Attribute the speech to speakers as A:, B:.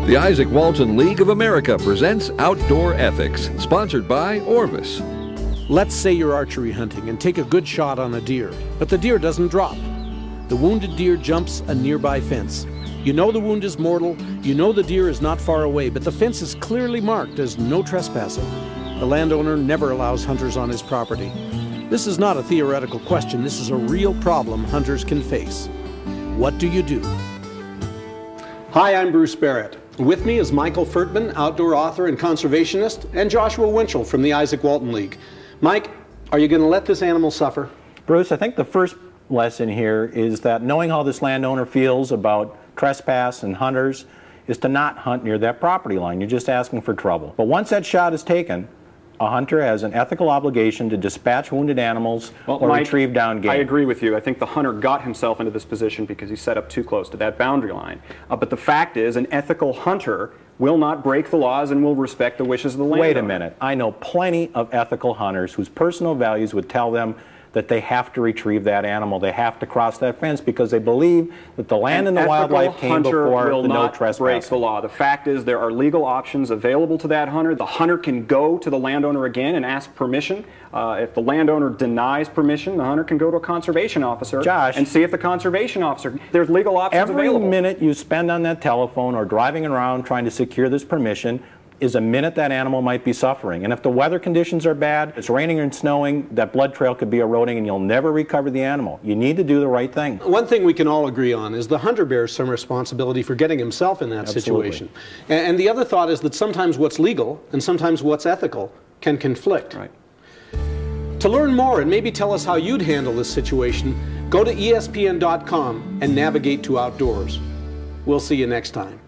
A: The Isaac Walton League of America presents Outdoor Ethics, sponsored by Orvis.
B: Let's say you're archery hunting and take a good shot on a deer, but the deer doesn't drop. The wounded deer jumps a nearby fence. You know the wound is mortal, you know the deer is not far away, but the fence is clearly marked as no trespassing. The landowner never allows hunters on his property. This is not a theoretical question, this is a real problem hunters can face. What do you do? Hi, I'm Bruce Barrett. With me is Michael Furtman, outdoor author and conservationist, and Joshua Winchell from the Isaac Walton League. Mike, are you going to let this animal suffer?
C: Bruce, I think the first lesson here is that knowing how this landowner feels about trespass and hunters is to not hunt near that property line. You're just asking for trouble. But once that shot is taken, a hunter has an ethical obligation to dispatch wounded animals or
D: Mike,
C: retrieve down game.
D: I agree with you. I think the hunter got himself into this position because he set up too close to that boundary line. But the fact is, an ethical hunter will not break the laws and will respect the wishes of the landowner.
C: Wait a minute. I know plenty of ethical hunters whose personal values would tell them that they have to retrieve that animal. They have to cross that fence because they believe that the land and the wildlife came before the no trespassing.
D: Break the law. The fact is there are legal options available to that hunter. The hunter can go to the landowner again and ask permission. If the landowner denies permission, the hunter can go to a conservation officer and see if the conservation officer, there's legal options available.
C: Every minute you spend on that telephone or driving around trying to secure this permission is a minute that animal might be suffering. And if the weather conditions are bad, it's raining and snowing, that blood trail could be eroding and you'll never recover the animal. You need to do the right thing.
B: One thing we can all agree on is the hunter bears some responsibility for getting himself in that situation. And the other thought is that sometimes what's legal and sometimes what's ethical can conflict.
D: Right.
B: To learn more and maybe tell us how you'd handle this situation, go to ESPN.com and navigate to outdoors. We'll see you next time.